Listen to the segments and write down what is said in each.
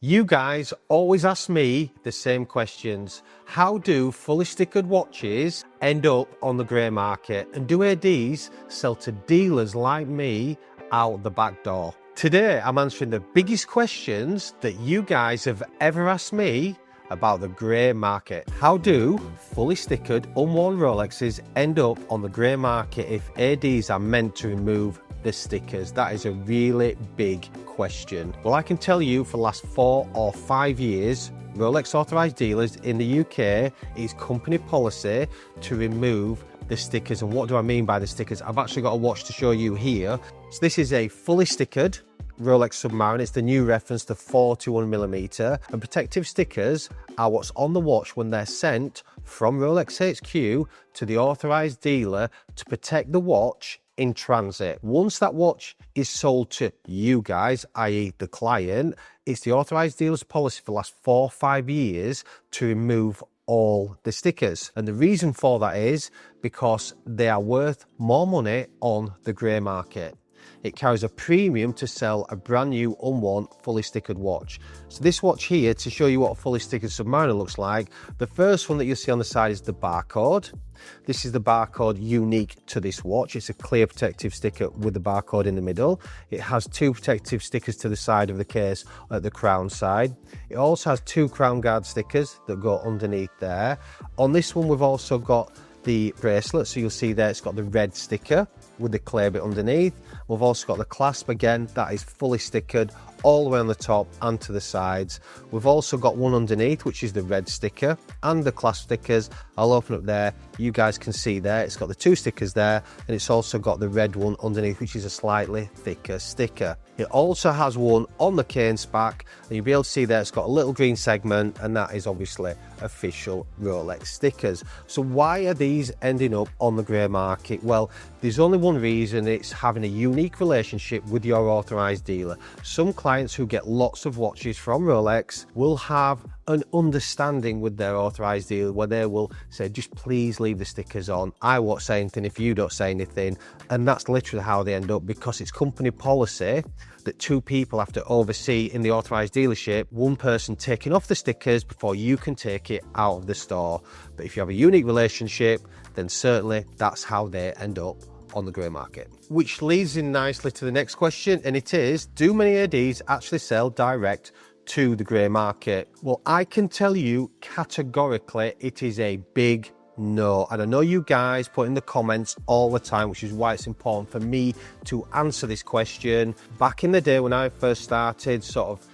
You guys always ask me the same questions. How do fully stickered watches end up on the grey market? And do ADs sell to dealers like me out the back door? Today, I'm answering the biggest questions that you guys have ever asked me about the grey market. How do fully stickered unworn Rolexes end up on the grey market if ADs are meant to remove the stickers? That is a really big question. Well, I can tell you for the last 4 or 5 years, Rolex authorised dealers in the UK, it is company policy to remove the stickers. And what do I mean by the stickers? I've actually got a watch to show you here. So this is a fully stickered Rolex Submariner. It's the new reference to 41mm, and protective stickers are what's on the watch when they're sent from Rolex HQ to the authorised dealer to protect the watch in transit. Once that watch is sold to you guys, i.e. the client, it's the authorised dealer's policy for the last 4 or 5 years to remove all the stickers. And the reason for that is because they are worth more money on the grey market. It carries a premium to sell a brand new unworn fully stickered watch. So this watch here, to show you what a fully stickered Submariner looks like, the first one that you'll see on the side is the barcode. This is the barcode unique to this watch. It's a clear protective sticker with the barcode in the middle. It has 2 protective stickers to the side of the case at the crown side. It also has 2 crown guard stickers that go underneath there. On this one, we've also got the bracelet, so you'll see there it's got the red sticker with the clear bit underneath. We've also got the clasp, again, that is fully stickered all the way on the top and to the sides. We've also got one underneath, which is the red sticker, and the clasp stickers. I'll open up there, you guys can see there, it's got the 2 stickers there, and it's also got the red one underneath, which is a slightly thicker sticker. It also has one on the cane's back, and you'll be able to see there it's got a little green segment, and that is obviously official Rolex stickers. So why are these ending up on the grey market? Well, there's only one reason: it's having a unique relationship with your authorised dealer. Some clients who get lots of watches from Rolex will have an understanding with their authorised dealer where they will say, just please leave the stickers on. I won't say anything if you don't say anything. And that's literally how they end up, because it's company policy that 2 people have to oversee in the authorised dealership, one person taking off the stickers before you can take it out of the store. But if you have a unique relationship, then certainly that's how they end up on the grey market. Which leads in nicely to the next question, and it is, do many ADs actually sell direct to the grey market? Well, I can tell you categorically it is a big no. And I know you guys put in the comments all the time, which is why it's important for me to answer this question. Back in the day when I first started, sort of,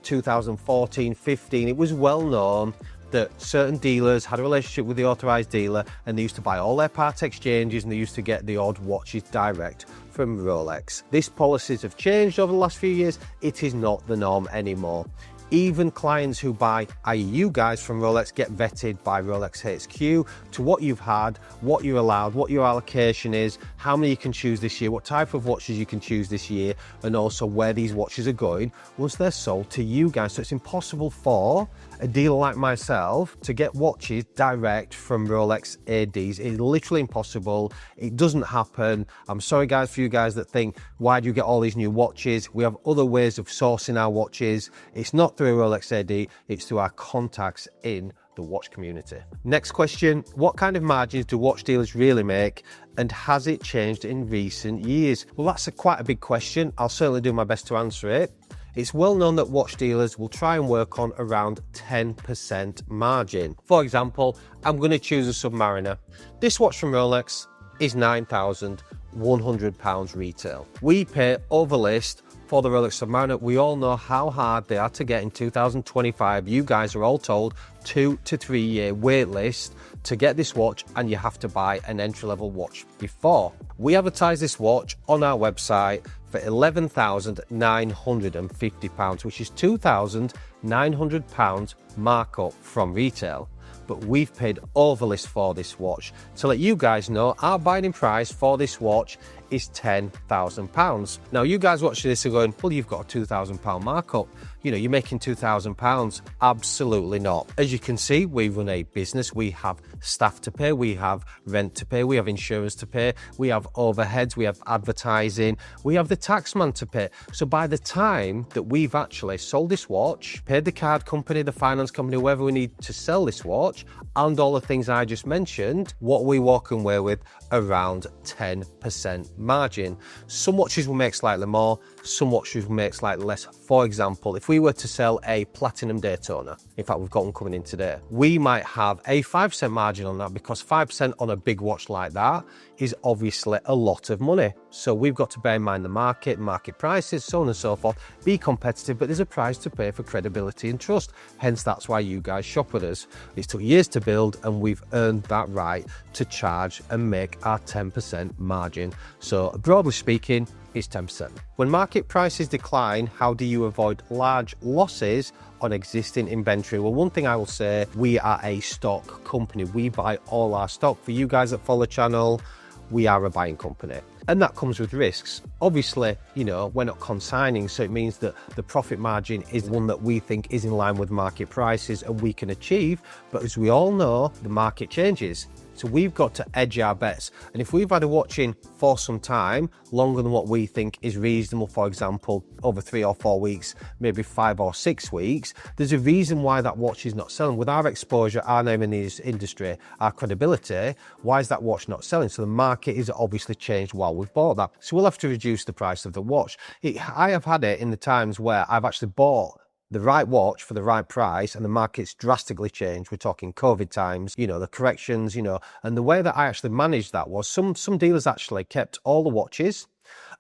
2014, 15, it was well known that certain dealers had a relationship with the authorised dealer, and they used to buy all their part exchanges, and they used to get the odd watches direct from Rolex. These policies have changed over the last few years. It is not the norm anymore. Even clients who buy, i.e. you guys, from Rolex, get vetted by Rolex HQ to what you've had, what you're allowed, what your allocation is, how many you can choose this year, what type of watches you can choose this year, and also where these watches are going once they're sold to you guys. So it's impossible for a dealer like myself to get watches direct from Rolex ADs. It's literally impossible. It doesn't happen. I'm sorry guys for you guys that think, why do you get all these new watches? We have other ways of sourcing our watches. It's not through a Rolex AD, it's through our contacts in the watch community. Next question, what kind of margins do watch dealers really make, and has it changed in recent years? Well, that's quite a big question. I'll certainly do my best to answer it. It's well known that watch dealers will try and work on around 10% margin. For example, I'm going to choose a Submariner. This watch from Rolex is £9,100 retail. We pay over list for the Rolex Submariner. We all know how hard they are to get in 2025. You guys are all told 2 to 3 year wait list to get this watch, and you have to buy an entry-level watch before. We advertise this watch on our website for £11,950, which is £2,900 markup from retail. But we've paid overlist for this watch. To let you guys know, our buying price for this watch is £10,000. Now you guys watching this are going, well, you've got a £2,000 markup. You know, you're making £2,000. Absolutely not. As you can see, we run a business. We have staff to pay. We have rent to pay. We have insurance to pay. We have overheads. We have advertising. We have the tax man to pay. So by the time that we've actually sold this watch, paid the card company, the finance company, whoever we need to sell this watch, and all the things I just mentioned, what we walk away with around 10% margin. Some watches will make slightly more, some watches will make slightly less. For example, if we were to sell a platinum Daytona, in fact we've got one coming in today, we might have a 5% margin on that, because 5% on a big watch like that is obviously a lot of money. So we've got to bear in mind the market prices, so on and so forth, be competitive, but there's a price to pay for credibility and trust. Hence, that's why you guys shop with us. It took years to build, and we've earned that right to charge and make our 10% margin. So broadly speaking, it's 10%. When market prices decline, how do you avoid large losses on existing inventory? Well, one thing I will say, we are a stock company. We buy all our stock. For you guys that follow the channel, we are a buying company. And that comes with risks. Obviously, you know, we're not consigning, so it means that the profit margin is one that we think is in line with market prices and we can achieve. But as we all know, the market changes. So we've got to edge our bets. And if we've had a watch in for some time, longer than what we think is reasonable, for example, over 3 or 4 weeks, maybe 5 or 6 weeks, there's a reason why that watch is not selling. With our exposure, our name in this industry, our credibility, why is that watch not selling? So the market is obviously changed while we've bought that. So we'll have to reduce the price of the watch. I have had it in the times where I've actually bought the right watch for the right price and the market's drastically changed. We're talking COVID times, you know, the corrections, you know, and the way that I actually managed that was some dealers actually kept all the watches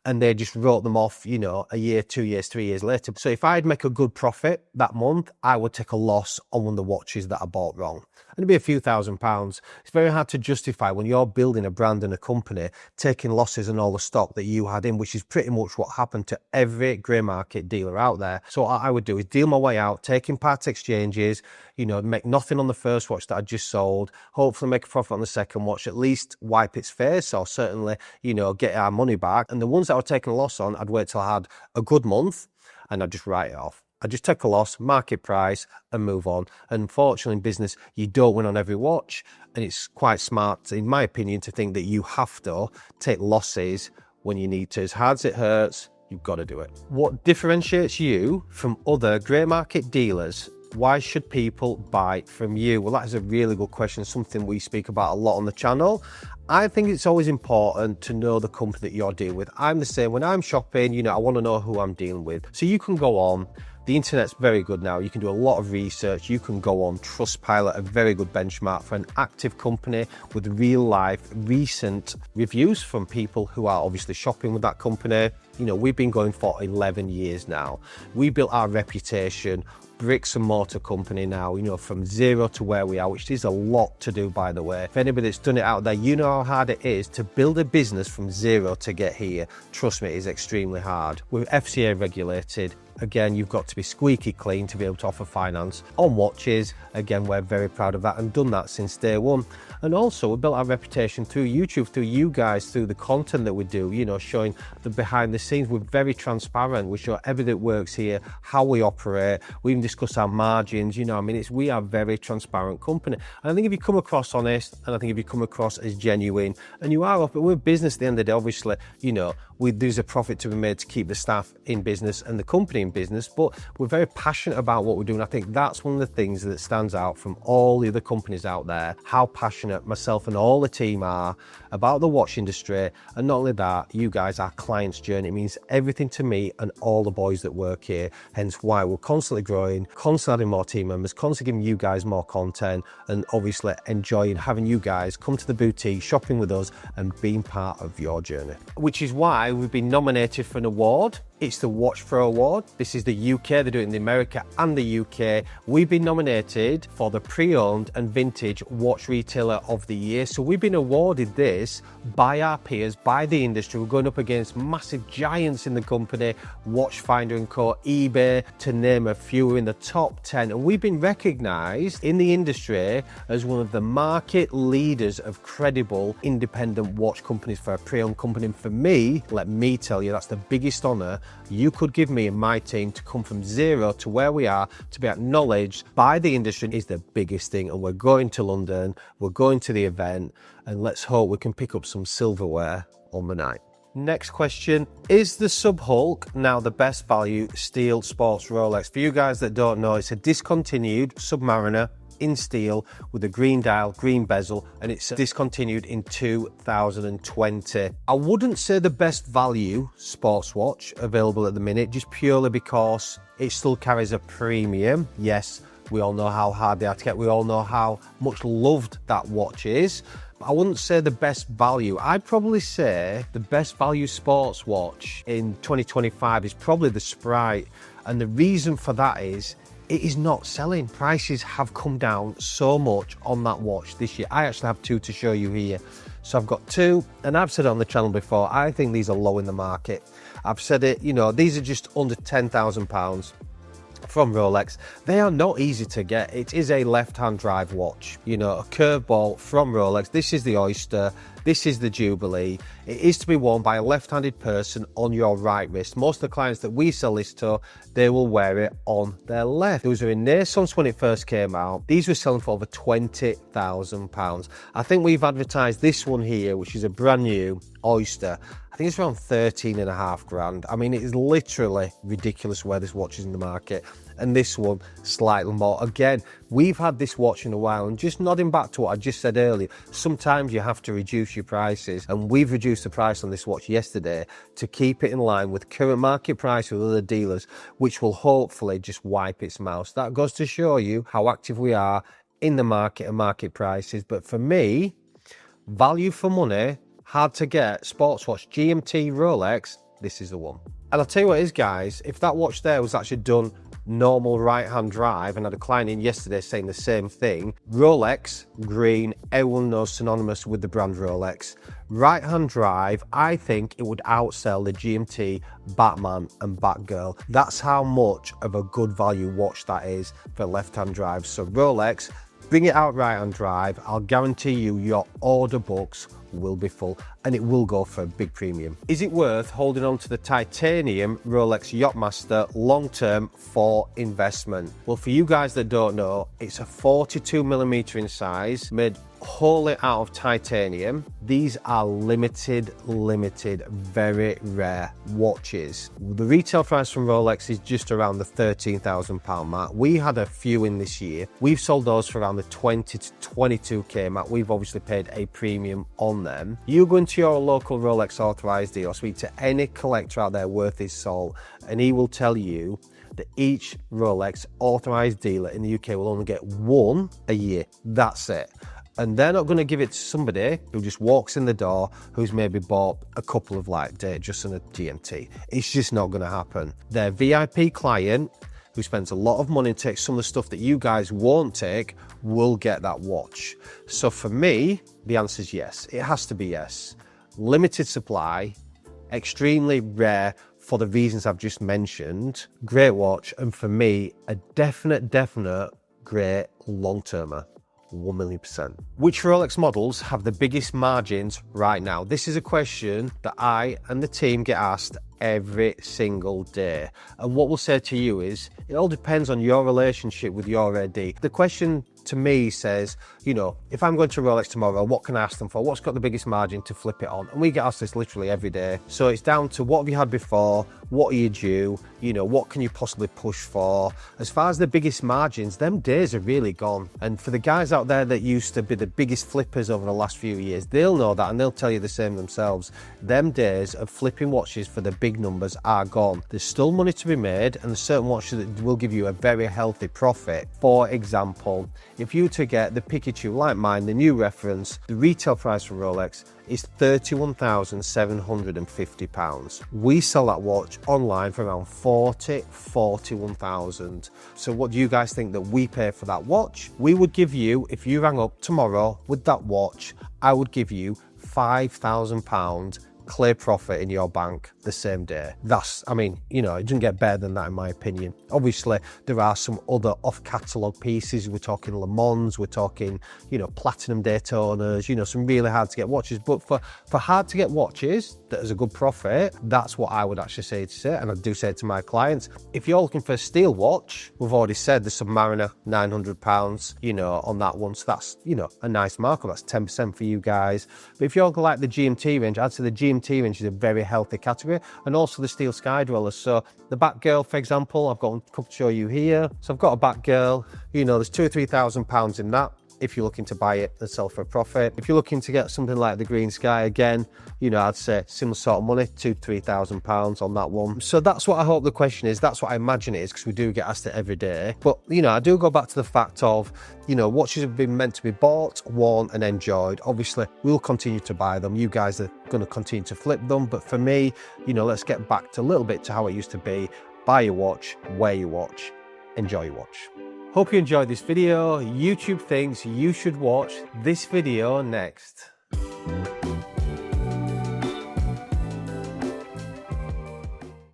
and they just wrote them off, you know, a year, 2 years, 3 years later. So if I'd make a good profit that month, I would take a loss on one of the watches that I bought wrong. And it'd be a few £1,000s. It's very hard to justify when you're building a brand and a company, taking losses on all the stock that you had in, which is pretty much what happened to every grey market dealer out there. So what I would do is deal my way out, taking part exchanges, you know, make nothing on the first watch that I just sold, hopefully make a profit on the second watch, at least wipe its face, or certainly, you know, get our money back. And the ones that I were taking a loss on, I'd wait till I had a good month and I'd just write it off. I just take a loss, market price, and move on. Unfortunately, in business, you don't win on every watch, and it's quite smart, in my opinion, to think that you have to take losses when you need to. As hard as it hurts, you've got to do it. What differentiates you from other grey market dealers? Why should people buy from you? Well, that is a really good question, something we speak about a lot on the channel. I think it's always important to know the company that you're dealing with. I'm the same. When I'm shopping, you know, I want to know who I'm dealing with. So you can go on. The internet's very good now. You can do a lot of research. You can go on Trustpilot, a very good benchmark for an active company with real life, recent reviews from people who are obviously shopping with that company. You know, we've been going for 11 years now. We built our reputation, bricks and mortar company now, you know, from zero to where we are, which is a lot to do, by the way. If anybody that's done it out there, you know how hard it is to build a business from zero to get here. Trust me, it is extremely hard. We're FCA regulated. Again, you've got to be squeaky clean to be able to offer finance on watches. Again, we're very proud of that and done that since day one. And also, we built our reputation through YouTube, through you guys, through the content that we do, you know, showing the behind the scenes. We're very transparent. We show everything that works here, how we operate. We even discuss our margins, you know, I mean, we are a very transparent company. And I think if you come across honest, and I think if you come across as genuine, and you are up, but we're business at the end of the day, obviously, you know, there's a profit to be made to keep the staff in business and the company in business, but we're very passionate about what we're doing. I think that's one of the things that stands out from all the other companies out there, how passionate myself and all the team are about the watch industry. And not only that, you guys, our client's journey, it means everything to me and all the boys that work here, hence why we're constantly growing, constantly adding more team members, constantly giving you guys more content, and obviously enjoying having you guys come to the boutique, shopping with us and being part of your journey. Which is why we've been nominated for an award It's the Watch Pro Award. This is the UK, they do it in America and the UK. We've been nominated for the pre-owned and vintage watch retailer of the year. So we've been awarded this by our peers, by the industry. We're going up against massive giants in the company, Watchfinder & Co, eBay, to name a few. We're in the top 10. And we've been recognised in the industry as one of the market leaders of credible independent watch companies for a pre-owned company. And for me, let me tell you, that's the biggest honour you could give me and my team. To come from zero to where we are, to be acknowledged by the industry, is the biggest thing. And we're going to London, we're going to the event, and let's hope we can pick up some silverware on the night. Next question, is the Sub-Hulk now the best value steel sports Rolex? For you guys that don't know, it's a discontinued Submariner in steel with a green dial, green bezel, and it's discontinued in 2020. I wouldn't say the best value sports watch available at the minute, just purely because it still carries a premium. Yes, we all know how hard they are to get. We all know how much loved that watch is. I wouldn't say the best value. I'd probably say the best value sports watch in 2025 is probably the Sprite. And the reason for that is it is not selling. Prices have come down so much on that watch this year. I actually have two to show you here. So I've got two, and I've said it on the channel before, I think these are low in the market. I've said it, you know, these are just under £10,000 from Rolex. They are not easy to get. It is a left-hand drive watch, you know, a curveball from Rolex. This is the Oyster, this is the Jubilee. It is to be worn by a left-handed person on your right wrist. Most of the clients that we sell this to, they will wear it on their left. Those were in Renaissance when it first came out. These were selling for over £20,000. I think we've advertised this one here, which is a brand new Oyster. I think it's around 13.5 grand. I mean, it is literally ridiculous where this watch is in the market. And this one, slightly more. Again, we've had this watch in a while, and just nodding back to what I just said earlier, sometimes you have to reduce your prices, and we've reduced the price on this watch yesterday to keep it in line with current market price with other dealers, which will hopefully just wipe its mouth. That goes to show you how active we are in the market and market prices. But for me, value for money, hard to get, sports watch, GMT Rolex, this is the one. And I'll tell you what it is, guys, if that watch there was actually done normal right-hand drive, and I had a client in yesterday saying the same thing, Rolex, green, everyone knows, synonymous with the brand Rolex. Right-hand drive, I think it would outsell the GMT Batman and Batgirl. That's how much of a good value watch that is for left-hand drive. So Rolex, bring it out right-hand drive, I'll guarantee you your order books will be full, and it will go for a big premium. Is it worth holding on to the titanium Rolex Yacht-Master long-term for investment? Well, for you guys that don't know, it's a 42mm in size, made wholly out of titanium. These are limited, very rare watches. The retail price from Rolex is just around the £13,000 mark. We had a few in this year. We've sold those for around the 20 to 22k mark. We've obviously paid a premium on them. You go into your local Rolex authorized dealer, speak to any collector out there worth his salt, and he will tell you that each Rolex authorized dealer in the UK will only get one a year. That's it. And they're not going to give it to somebody who just walks in the door who's maybe bought a couple of light Datejust and a GMT. It's just not going to happen. Their VIP client who spends a lot of money and takes some of the stuff that you guys won't take will get that watch. So for me, the answer is yes. It has to be yes. Limited supply, extremely rare for the reasons I've just mentioned. Great watch, and for me, a definite great long-termer. 1,000,000%. Which Rolex models have the biggest margins right now? This is a question that I and the team get asked every single day. And what we'll say to you is, it all depends on your relationship with your AD. The question to me says, you know, if I'm going to Rolex tomorrow, what can I ask them for? What's got the biggest margin to flip it on? And we get asked this literally every day. So it's down to what have you had before? What are you due? You know, what can you possibly push for? As far as the biggest margins, them days are really gone. And for the guys out there that used to be the biggest flippers over the last few years, they'll know that, and they'll tell you the same themselves. Them days of flipping watches for the big numbers are gone. There's still money to be made, and there's certain watches that will give you a very healthy profit. For example, if you were to get the Pikachu like mine, the new reference, the retail price for Rolex is £31,750. We sell that watch online for around 41,000. So what do you guys think that we pay for that watch? We would give you, if you rang up tomorrow with that watch, I would give you £5,000 clear profit in your bank the same day. That's, I mean, you know, it doesn't get better than that in my opinion. Obviously, there are some other off-catalogue pieces. We're talking Le Mans, we're talking, you know, platinum Daytonas, you know, some really hard to get watches. But for hard to get watches that is a good profit, that's what I would actually say to say, and I do say to my clients. If you're looking for a steel watch, we've already said the Submariner, £900, you know, on that one. So that's, you know, a nice markup. That's 10% for you guys. But if you're like the GMT range, I'd say the GMT range is a very healthy category, and also the steel sky dwellers. So the Batgirl, for example, I've got a couple to show you here. So I've got a Batgirl, you know, there's £2,000 or £3,000 in that if you're looking to buy it and sell for a profit. If you're looking to get something like the Green Sky, again, you know, I'd say similar sort of money, £2,000 to £3,000 on that one. So that's what I hope the question is. That's what I imagine it is, because we do get asked it every day. But, you know, I do go back to the fact of, you know, watches have been meant to be bought, worn and enjoyed. Obviously, we'll continue to buy them. You guys are going to continue to flip them. But for me, you know, let's get back to a little bit to how it used to be. Buy your watch, wear your watch, enjoy your watch. Hope you enjoyed this video. YouTube thinks you should watch this video next.